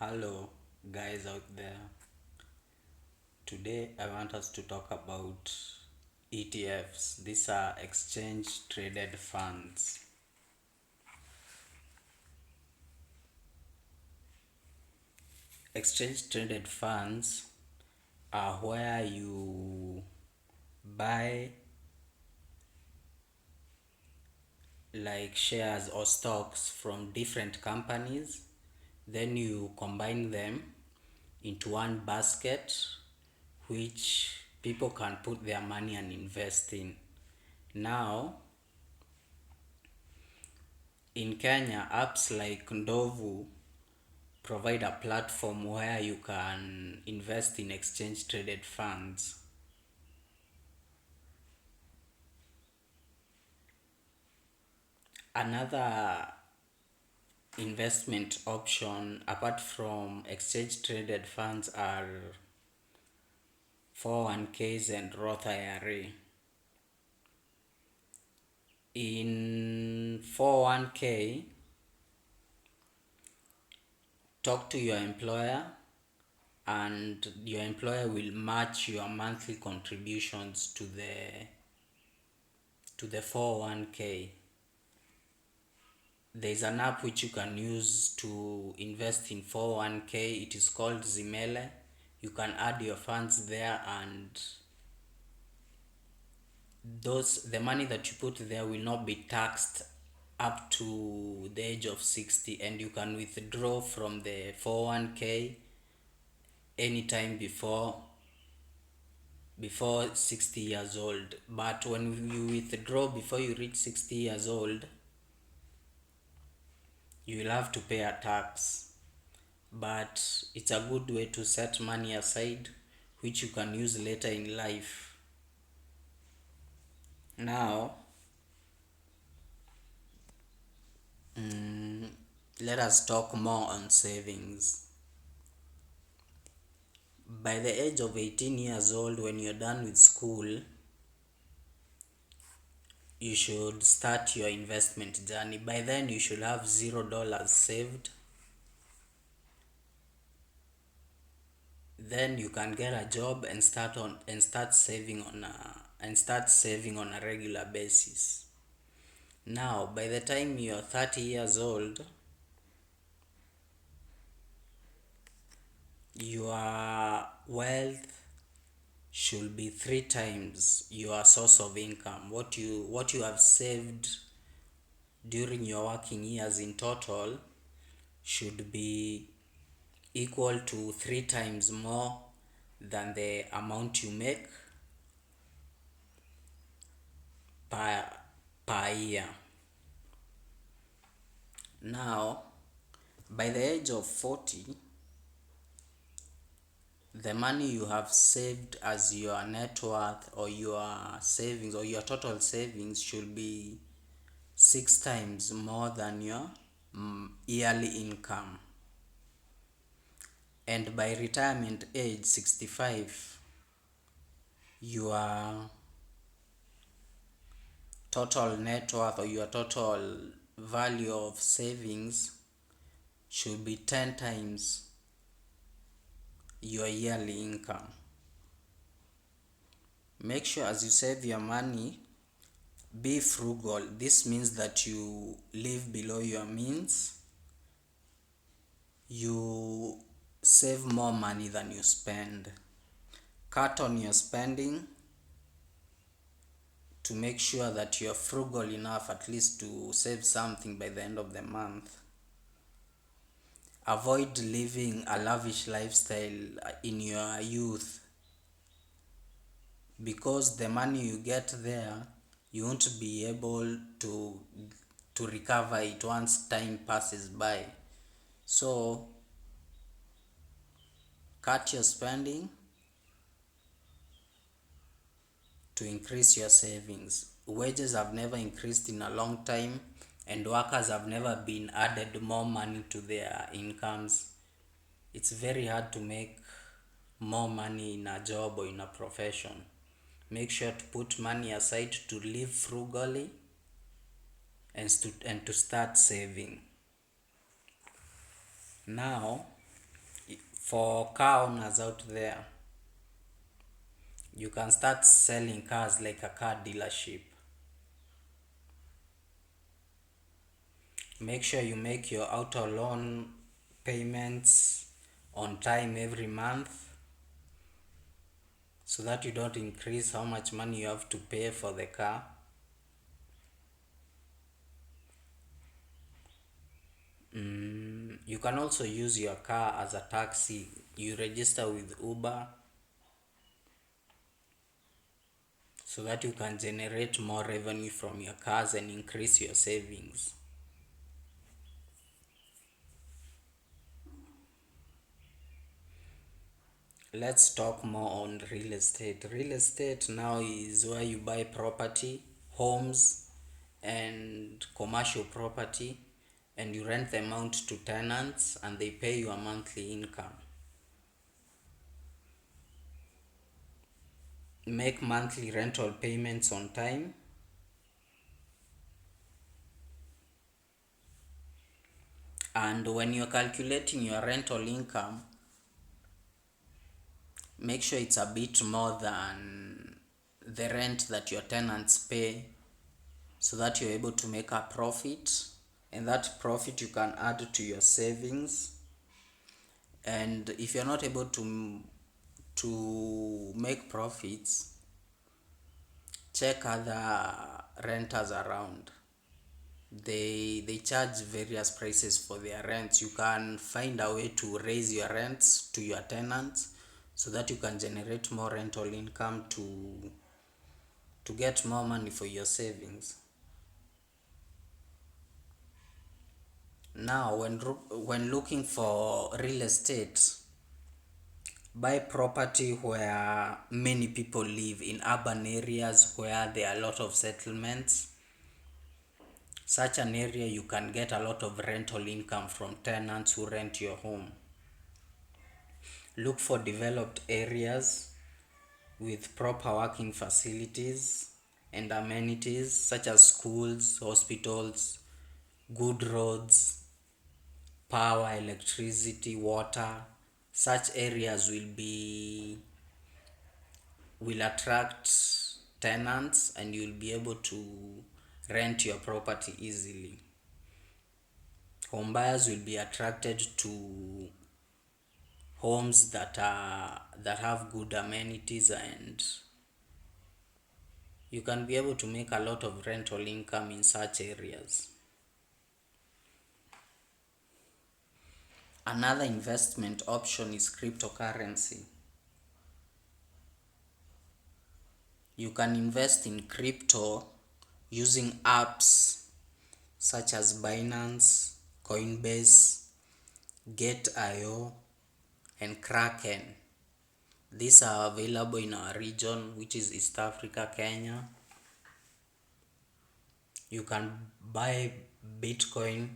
Hello, guys out there. Today, I want us to talk about ETFs. These are exchange traded funds. Exchange traded funds are where you buy like shares or stocks from different companies, then you combine them into one basket which people can put their money and invest in. Now, in Kenya, apps like Ndovu provide a platform where you can invest in exchange traded funds. Another investment option apart from exchange traded funds are 401ks and Roth IRA. In 401k, talk to your employer and your employer will match your monthly contributions to the 401k. There's an app which you can use to invest in 401k. It is called Zimele. You can add your funds there, and the money that you put there will not be taxed up to the age of 60, and you can withdraw from the 401k anytime before 60 years old. But when you withdraw before you reach 60 years old, you will have to pay a tax. But it's a good way to set money aside which you can use later in life. Now, let us talk more on savings. By the age of 18 years old, when you're done with school, you should start your investment journey. By then, you should have $0 saved. Then you can get a job and start saving on a regular basis. Now, by the time you're 30 years old, your wealth should be 3 times your source of income. What you have saved during your working years in total should be equal to 3 times more than the amount you make per year. Now, by the age of 40, the money you have saved as your net worth or your savings or your total savings should be 6 times more than your yearly income. And by retirement age 65, your total net worth or your total value of savings should be 10 times your yearly income. Make sure as you save your money, be frugal. This means that you live below your means. You save more money than you spend. Cut on your spending to make sure that you're frugal enough at least to save something by the end of the month. Avoid living a lavish lifestyle in your youth, because the money you get there, you won't be able to recover it once time passes by. So cut your spending to increase your savings. Wages have never increased in a long time, and workers have never been added more money to their incomes. It's very hard to make more money in a job or in a profession. Make sure to put money aside to live frugally and to start saving. Now, For car owners out there, you can start selling cars like a car dealership. Make sure you make your auto loan payments on time every month so that you don't increase how much money you have to pay for the car. You can also use your car as a taxi. You register with Uber so that you can generate more revenue from your cars and increase your savings. Let's talk more on real estate. Real estate now is where you buy property, homes, and commercial property, and you rent them out to tenants and they pay you a monthly income. Make monthly rental payments on time. And when you're calculating your rental income, make sure it's a bit more than the rent that your tenants pay so that you're able to make a profit, and that profit you can add to your savings. And if you're not able to make profits, check other renters around. They charge various prices for their rents. You can find a way to raise your rents to your tenants so that you can generate more rental income to get more money for your savings. Now when looking for real estate, buy property where many people live, in urban areas where there are a lot of settlements. Such an area you can get a lot of rental income from tenants who rent your home. Look for developed areas with proper working facilities and amenities such as schools, hospitals, good roads, power, electricity, water. Such areas will attract tenants and you'll be able to rent your property easily. Home buyers will be attracted to homes that have good amenities, and you can be able to make a lot of rental income in such areas. Another investment option is cryptocurrency. You can invest in crypto using apps such as Binance, Coinbase, Gate.io, and Kraken. These are available in our region, which is East Africa, Kenya. You can buy Bitcoin.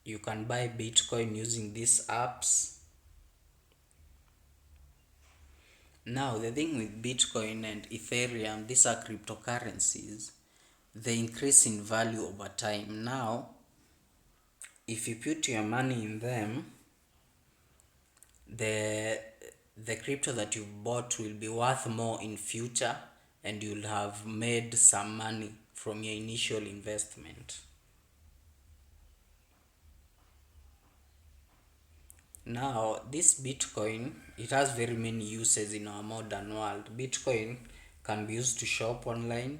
You can buy Bitcoin using these apps. Now, the thing with Bitcoin and Ethereum, these are cryptocurrencies. They increase in value over time. Now, if you put your money in them, the crypto that you bought will be worth more in future and you'll have made some money from your initial investment. Now, this Bitcoin, it has very many uses in our modern world. Bitcoin can be used to shop online.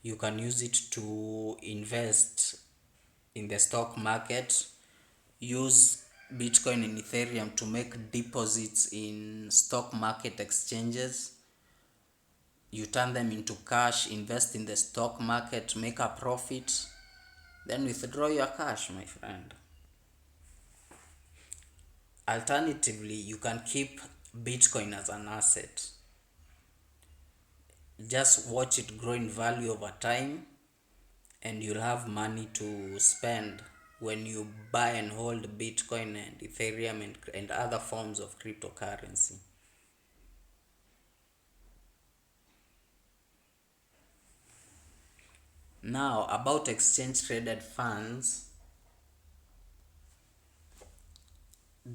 You can use it to invest in the stock market. Use Bitcoin and Ethereum to make deposits in stock market exchanges. You turn them into cash, invest in the stock market, make a profit, then withdraw your cash, my friend. Alternatively, you can keep Bitcoin as an asset. Just watch it grow in value over time and you'll have money to spend when you buy and hold Bitcoin and Ethereum and other forms of cryptocurrency. Now, about exchange traded funds,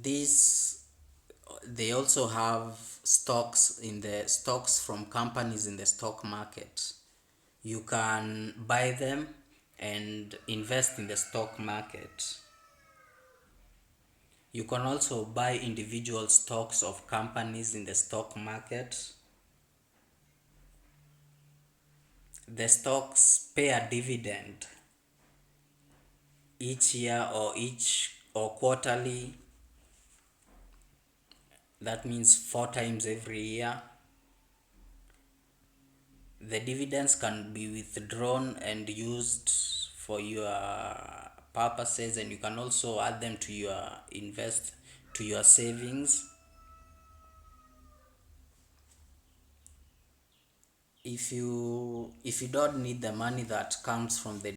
This they also have stocks in the stocks from companies in the stock market. You can buy them and invest in the stock market. You can also buy individual stocks of companies in the stock market. The stocks pay a dividend each year or quarterly. That means 4 times every year. The dividends can be withdrawn and used for your purposes, and you can also add them to your savings. If you don't need the money that comes from the